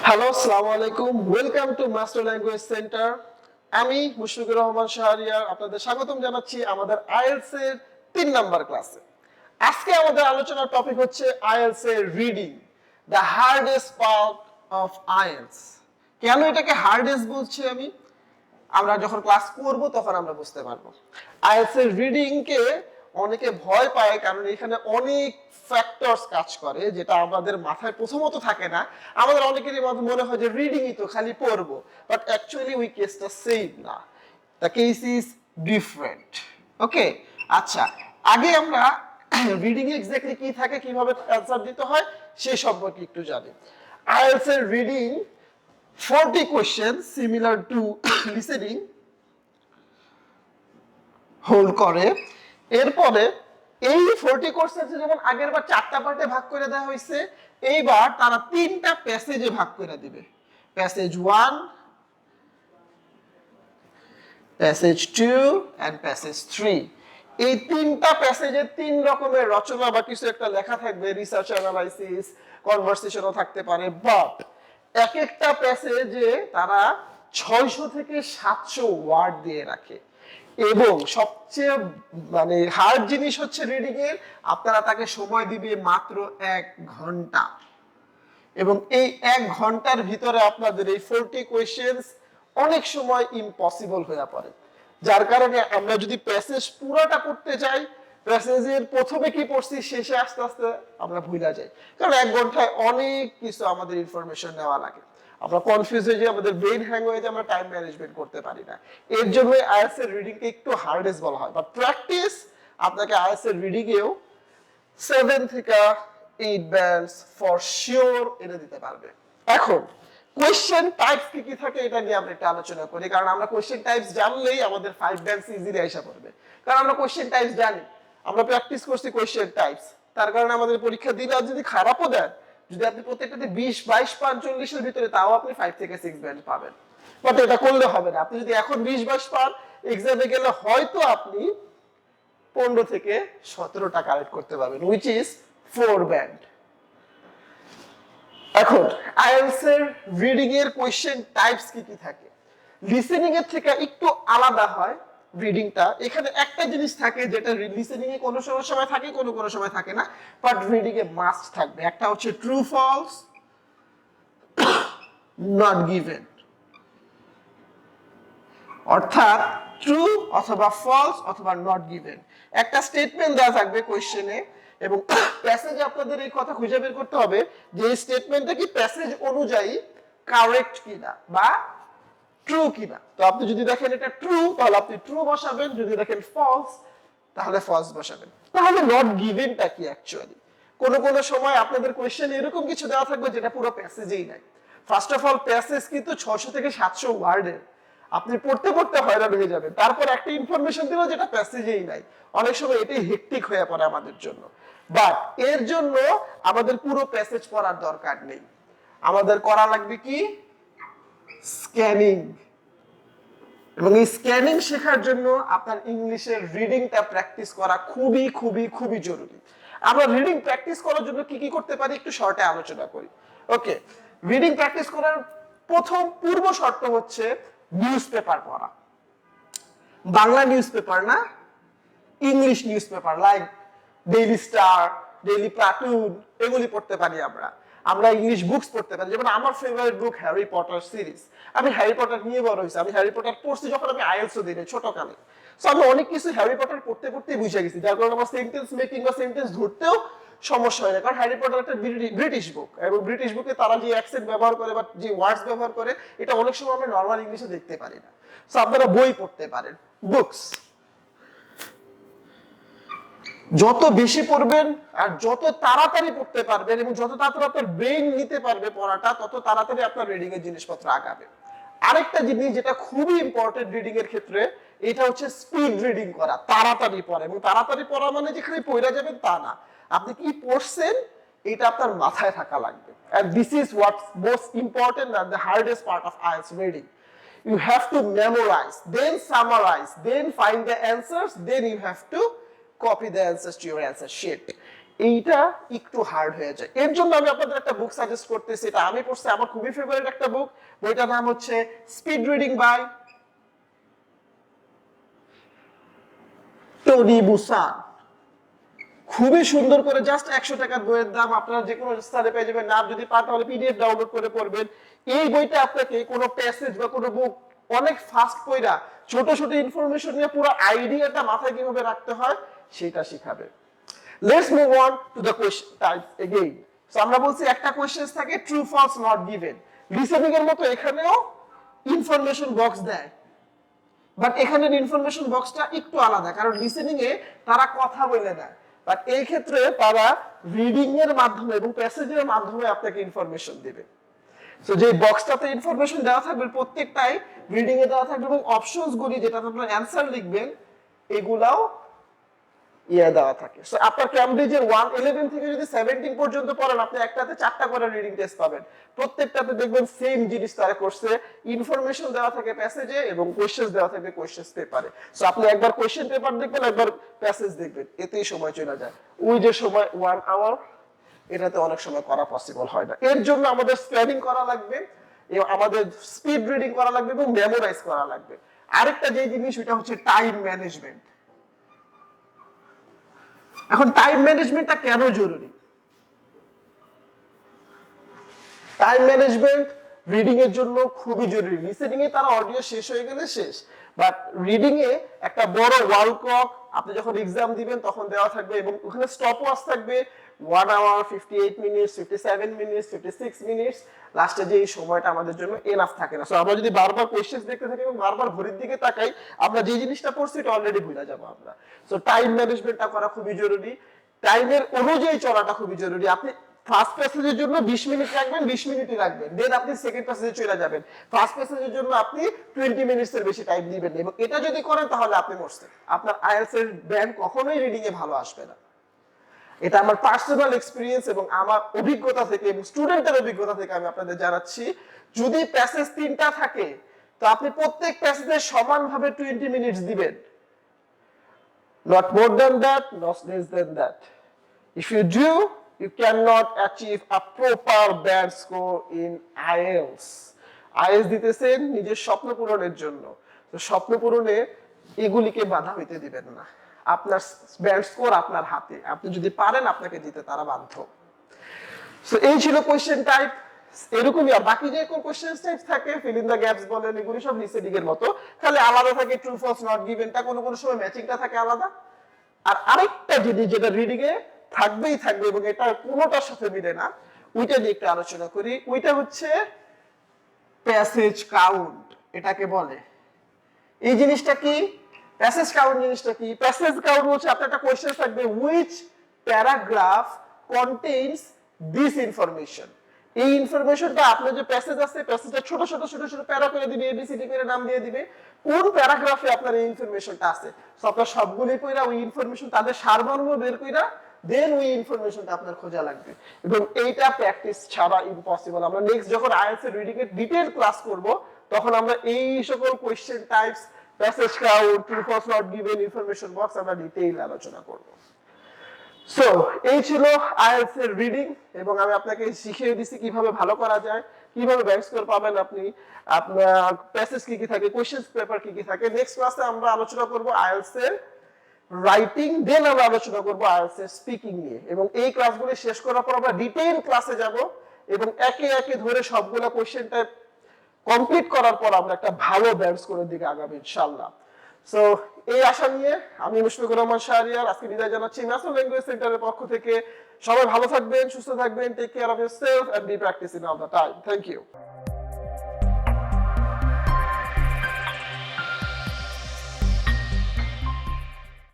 Hello, আসসালামু আলাইকুম। Welcome to master language centre. আমি মুশফিকুর রহমান শাহরিয়ার আপনাদের স্বাগতম জানাচ্ছি আমাদের আইএলটিএস এর 3 নাম্বার ক্লাসে। আজকে আমাদের আলোচনার টপিক হচ্ছে আইএলটিএস এর reading, the hardest part of IELTS. কেন এটাকে হার্ডেস্ট বলছি আমরা যখন ক্লাস করব তখন আমরা বুঝতে পারবো। আইএলটিএস এর রিডিং কে অনেকে ভয় পায় কারণ এখানে অনেক ফ্যাক্টরস কাজ করে যেটা আমাদের মাথায় প্রথমত থাকে না। আমাদের অনেকেরই মনে হয় যে রিডিংই তো খালি পড়বো, বাট অ্যাকচুয়ালি ওই কেসটা সেম না, দ্য কেস ইজ ডিফারেন্ট। ওকে, আচ্ছা, আগে আমরা রিডিং এক্স্যাক্টলি কি থাকে, কিভাবে অ্যান্সার দিতে হয় সেই সম্পর্কে একটু জানি। আইএলটিএস এর reading 40 questions similar to listening hold করে। এরপরে এই 40 কোর্সেস যেমন আগের বার 4টা পার্টে ভাগ করে দেওয়া হয়েছে, এইবার তারা 3টা প্যাসেজে ভাগ করে দিবে। Passage 1, passage 2 and passage 3। এই 3টা প্যাসেজে 3 রকমের রচনা বা কিছু একটা লেখা থাকবে, রিসার্চ অ্যানালাইসিস, কনভারসেশনও থাকতে পারে, বাট এক একটা প্যাসেজে তারা 600 থেকে 700 ওয়ার্ড দিয়ে রাখে। এবং সবচেয়ে হার্ড জিনিস হচ্ছে রিডিং এর, আপনারা তাকে সময় দিবে মাত্র 1 ঘন্টা, এবং এই 1 ঘন্টার ভিতরে আপনাদের এই 40 কোয়েশ্চেনস অনেক সময় ইম্পসিবল হয়ে পড়ে। যার কারণে আমরা যদি প্যাসেজ পুরোটা পড়তে যাই, প্যাসেজের প্রথমে কি পড়ছি শেষে আস্তে আস্তে আমরা ভুলে যাই, কারণ 1 ঘন্টায় অনেক কিছু আমাদের ইনফরমেশন নেওয়া লাগে। আমরা কনফিউজ হয়ে যাই, আমাদের ব্রেন হ্যাং হয়ে যায়, আমরা টাইম ম্যানেজমেন্ট করতে পারি না। এর জন্য আইএলটিএস এর রিডিং কে একটু হার্ডেস্ট বলা হয়, বাট প্র্যাকটিস আপনাকে আইএলটিএস এর রিডিং এও 7 থেকে 8 ব্যান্ডস ফর শিওর এনে দিতে পারবে। এখন কোয়েশ্চেন টাইপস কি কি থাকে এটা নিয়ে আমরা একটা আলোচনা করি, কারণ আমরা কোয়েশ্চেন টাইপস জানলেই আমাদের 5 ব্যান্ডস ইজিলি আইসা পড়বে, কারণ আমরা কোয়েশ্চেন টাইপস জানি, আমরা প্র্যাকটিস করছি কোয়েশ্চেন টাইপস। তার কারণে আমাদের পরীক্ষা দিলে যদি খারাপও দেন, যদি আপনি প্রত্যেকটাতে 20, 22, 5, 40 এর ভিতরে, তাও আপনি 5 থেকে 6 ব্যান্ড পাবেন। বাট এটা করলে হবে না। আপনি যদি এখন 20, 22 পান, এক্সামে গেলে হয়তো আপনি 15 থেকে 17টা কালেক্ট করতে পারবেন, which is 4 ব্যান্ড। এখন আইএলটিএস এর রিডিং এর কোয়েশ্চেন টাইপস কি কি থাকে, লিসেনিং এর থেকে একটু আলাদা হয় রিডিংটা। এখানে একটা জিনিস থাকে যেটা লিসেনিং এ কোনো সময় থাকে, কোনো সময় থাকে না, বাট রিডিং এ মাস্ট থাকবে। একটা হচ্ছে ট্রু ফলস, নট গিভেন, অর্থাৎ ট্রু অথবা ফলস অথবা নট গিভেন। একটা স্টেটমেন্ট দেওয়া থাকবে কোয়েশ্চেনে, এবং প্যাসেজে আপনাদের এই কথা খুঁজে বের করতে হবে যে এই স্টেটমেন্টটা কি প্যাসেজ অনুযায়ী কারেক্ট কিনা বা ট্রু কিনা। তো আপনি যদি দেখেন এটা ট্রু, তাহলে আপনি ট্রু বসাবেন, যদি দেখেন ফলস তাহলে ফলস বসাবেন। তাহলে নট গিভেনটা কি অ্যাকচুয়ালি? কোনো সময় আপনাদের কোয়েশ্চেন এরকম কিছু দেওয়া থাকবে যেটা পুরো প্যাসেজেই নাই। ফার্স্ট অফ অল প্যাসেজ কিন্তু 600 থেকে 700 ওয়ার্ডের, আপনি পড়তে পড়তে হয়রান হয়ে যাবেন। তারপর একটা ইনফরমেশন দিল যেটা প্যাসেজেই নাই, অনেক সময় এটাই হেক্টিক হয়ে পড়ে আমাদের জন্য। বাট এর জন্য আমাদের পুরো প্যাসেজ পড়ার দরকার নেই, আমাদের করা লাগবে কি স্ক্যানিং। এবং এই স্ক্যানিং শেখার জন্য আপনার ইংলিশের রিডিংটা প্র্যাকটিস করা খুবই খুবই খুবই জরুরি। আমরা রিডিং প্র্যাকটিস করার জন্য কি কি করতে পারি একটু শর্টে আলোচনা করি। ওকে, রিডিং প্র্যাকটিস করার প্রথম পূর্ব শর্ত হচ্ছে নিউজ পেপার পড়া। বাংলা নিউজ পেপার না, English news paper like daily star, daily platoon, এগুলি পড়তে পারি আমরা। আমরা ইংলিশ বুকস পড়তে পারি, যেমন আমার ফেভারিট বুক হ্যারি পটার সিরিজ। আমি হ্যারি পটার নিয়ে বড় হয়েছি, আমি হ্যারি পটার পড়ছি যখন আমি আইএলটিএসও দিই ছোটকালে। সো আমি অনেক কিছু হ্যারি পটার পড়তে পড়তেই বুঝে গেছি, যার কারণে আমার সেন্টেন্স মেকিং বা সেন্টেন্স ধরতেও সমস্যা হয় না, কারণ হ্যারি পটার একটা ব্রিটিশ বুক, এবং ব্রিটিশ বুকে তারা যে অ্যাকসেন্ট ব্যবহার করে বা যে ওয়ার্ডস ব্যবহার করে এটা অনেক সময় আমরা নর্মাল ইংলিশে দেখতে পারি না। সো আপনারা বই পড়তে পারেন, বুকস যত বেশি পড়বেন আর যত তাড়াতাড়ি পড়তে পারবেন এবং যত তাড়াতাড়ি আপনার ব্রেন নিতে পারবে পড়াটা, তত তাড়াতাড়ি আপনার রিডিং এর জিনিসপত্র আগাবে। আরেকটা জিনিস যেটা খুবই ইম্পর্টেন্ট রিডিং এর ক্ষেত্রে, এটা হচ্ছে স্পিড রিডিং করা, তাড়াতাড়ি পড়া। এবং তাড়াতাড়ি পড়া মানে যেখানে পড়ে যাবেন তা না, আপনি কি পড়ছেন এটা আপনার মাথায় থাকা লাগবে। and this is what's most important and the hardest part of IELTS reading. You have to memorize, then summarize, then find the answers, then you have to copy the answers to your answer sheet. এইটা একটু hard হয়ে যায়। এর জন্য আমি আপনাদের একটা বুক suggest করতেছি, এটা আমি পড়ছি, আমার খুবই ফেভারিট একটা বুক। বইটার নাম হচ্ছে speed reading by Tony Buzan. খুবই সুন্দর করে, জাস্ট 100 টাকার বইয়ের দাম, আপনারা যে কোনো স্থানে পেয়ে যাবেন। না যদি পান তাহলে পিডিএফ ডাউনলোড করে পড়বেন। এই বইটা আপনাকে কোনো প্যাসেজ বা কোনো বুক অনেক ফাস্ট পড়া ছোট ছোট ইনফরমেশন নিয়ে পুরো আইডিয়াটা মাথায় কিভাবে রাখতে হয় সেটা শেখাবে। Let's move on to the question types again. So আমরা বলছি একটা কোশ্চেন থাকে true false not given. Listening এর মতো এখানেও ইনফরমেশন বক্স দেয়, বাট এখানের ইনফরমেশন বক্সটা একটু আলাদা, কারণ লিসেনিং এ তারা কথা বলে দেয়, বাট এই ক্ষেত্রে তারা রিডিং এর মাধ্যমে এবং প্যাসেজের মাধ্যমে আপনাকে ইনফরমেশন দিবে। সো যে বক্সটাতে ইনফরমেশন দেওয়া থাকবে প্রত্যেকটাই রিডিং এ দেওয়া থাকবে, এবং অপশনস গুলি যেটাতে আপনারা অ্যানসার লিখবেন এগুলাও দেওয়া থাকে। সো আপনার ক্যামব্রিজের 111 থেকে যদি 17 পর্যন্ত পড়েন, আপনি একটাতে 4টা করে রিডিং টেস্ট পাবেন। প্রত্যেকটাতে দেখবেন সেম জিনিস তারা করছে, ইনফরমেশন দেওয়া থাকে প্যাসেজে এবং কোশ্চেন দেওয়া থাকবে কোশ্চেন পেপারে। সো আপনি একবার কোশ্চেন পেপার দেখবেন, একবার প্যাসেজ দেখবেন, এতেই সময় চলে যায়। ওই যে সময় 1 আওয়ার, এটাতে অনেক সময় করা পসিবল হয় না। এর জন্য আমাদের স্প্যানিং করা লাগবে, এবং আমাদের স্পিড রিডিং করা লাগবে এবং মেমোরাইজ করা লাগবে। আরেকটা যে জিনিস, ওটা হচ্ছে টাইম ম্যানেজমেন্ট। এখন টাইম ম্যানেজমেন্টটা কেন জরুরি? টাইম ম্যানেজমেন্ট রিডিং এর জন্য খুবই জরুরি। লিসেনিং এ তারা অডিও শেষ হয়ে গেলে শেষ, বাট রিডিং এ একটা বড় ওয়াল ক্লক আপনি যখন এক্সাম দিবেন তখন দেওয়া থাকবে, এবং ওখানে স্টপ ওয়াচ থাকবে 1 আওয়ার 58 মিনিটস 57 মিনিটস 56 মিনিটস। লাস্টে যে এই সময়টা আমাদের জন্য এনাফ থাকে না। সো আমরা যদি বারবার কোশ্চেন দেখতে থাকি এবং বারবার ঘড়ির দিকে তাকাই, আমরা যে জিনিসটা পড়ছি এটা অলরেডি ভুলে যাব আমরা। সো টাইম ম্যানেজমেন্টটা করা খুবই জরুরি, টাইমের অনুযায়ী চলাটা খুবই জরুরি। আপনি ফার্স্ট প্যাসেজের জন্য 20 মিনিট রাখবেন, 20 মিনিটই রাখবেন, দেন আপনি সেকেন্ড প্যাসেজে চলে যাবেন। ফার্স্ট প্যাসেজের জন্য আপনি 20 মিনিটস এর বেশি টাইম দিবেন না, এবং এটা যদি করেন তাহলে আপনি মরছেন। আপনার আইএলটিএস এর ব্যান্ড কখনোই রিডিং এ ভালো আসবে না। এটা আমার পার্সোনাল এক্সপেরিয়েন্স এবং আমার অভিজ্ঞতা থেকে এবং স্টুডেন্টের অভিজ্ঞতা থেকে আমি আপনাদের জানাচ্ছি। যদি প্যাসেজ 3টা থাকে, তো আপনি প্রত্যেক প্যাসেজে সমানভাবে 20 মিনিটস দিবেন, not more than that, not less than that. If you do, you cannot achieve a proper band score in IELTS. IELTS দিতেছেন নিজের স্বপ্ন পূরণের জন্য, তো স্বপ্ন পূরণে এগুলিকে বাধা হইতে দিবেন না। আপনার ব্যান্ড স্কোর আপনার হাতে, আপনি যদি পারেন আপনাকে দিতে তারা বাধ্য। সো এই ছিল কোশ্চেন টাইপ। এরকমই আর বাকি যে কোন কোশ্চেন টাইপ থাকে, ফিল ইন দা গ্যাপস বলেন, এগুলি সব লিসেনিং এর মতো, খালি আলাদা থাকে ট্রু ফলস নট গিভেনটা, কোনো কোনো সময় ম্যাচিংটা থাকে আলাদা। আর আরেকটা জিনিস যেটা রিডিং এ থাকবেই থাকবে এবং এটা কোনোটার সাথে মিলে না, ওইটা নিয়ে একটু আলোচনা করি। ওইটা হচ্ছে প্যাসেজ কাউন্ট, এটাকে বলে। এই জিনিসটা কি? প্যাসেজ কাউন্ট জিনিসটা কি? প্যাসেজ কাউন্ট হচ্ছে আপনার একটা কোশ্চেন থাকবে, which paragraph contains this information. এই ইনফরমেশনটা আপনার যে প্যাসেজ আছে, প্যাসেজটা ছোট ছোট ছোট ছোট প্যারা করে দিবে, এবিসিডি করে নাম দিয়ে দিবে, কোন প্যারাগ্রাফে আপনার এই ইনফরমেশনটা আছে। সো আপনার সবগুলি কইরা ওই ইনফরমেশন তাদের সারমর্ম বের কইরা দেন ওই ইনফরমেশনটা আপনার খোঁজা লাগবে, এবং এইটা প্র্যাকটিস ছাড়া ইম্পসিবল। আমরা নেক্সট যখন আইএলটিএস এর রিডিং এর ডিটেইল ক্লাস করব, তখন আমরা এই সকল question types, passage count, true false not given, information box আমরা ডিটেইল আলোচনা করব। সো এই ছিল আইএলটিএস এর রিডিং, এবং আমি আপনাকে শিখিয়ে দিছি কিভাবে ভালো করা যায়, কিভাবে ব্যাংক স্কোর পাবেন আপনি, আপনার প্যাসেজ কি কি থাকে, কোশ্চেন পেপার কি কি থাকে। নেক্সট ক্লাসে আমরা আলোচনা করব আইএলটিএস এর রাইটিং, দেন আমরা আলোচনা করব আইএলটিএস এর স্পিকিং নিয়ে, এবং এই ক্লাসগুলো শেষ করার পর আমরা ডিটেইল ক্লাসে যাব এবং একে একে ধরে সবগুলো কোশ্চেন টাইপ কমপ্লিট করার পর আমরা একটা ভালো ব্যাংক স্কোরের দিকে আগাবো ইনশাআল্লাহ। সো এই আশা নিয়ে আমি মুশফিকুর রহমান শাহরিয়ার আজকে বিদায় জানাচ্ছি ন্যাশনাল ল্যাঙ্গুয়েজ সেন্টারের পক্ষ থেকে। সবাই ভালো থাকবেন, সুস্থ থাকবেন, take care of yourself and be practicing all the time. Thank you.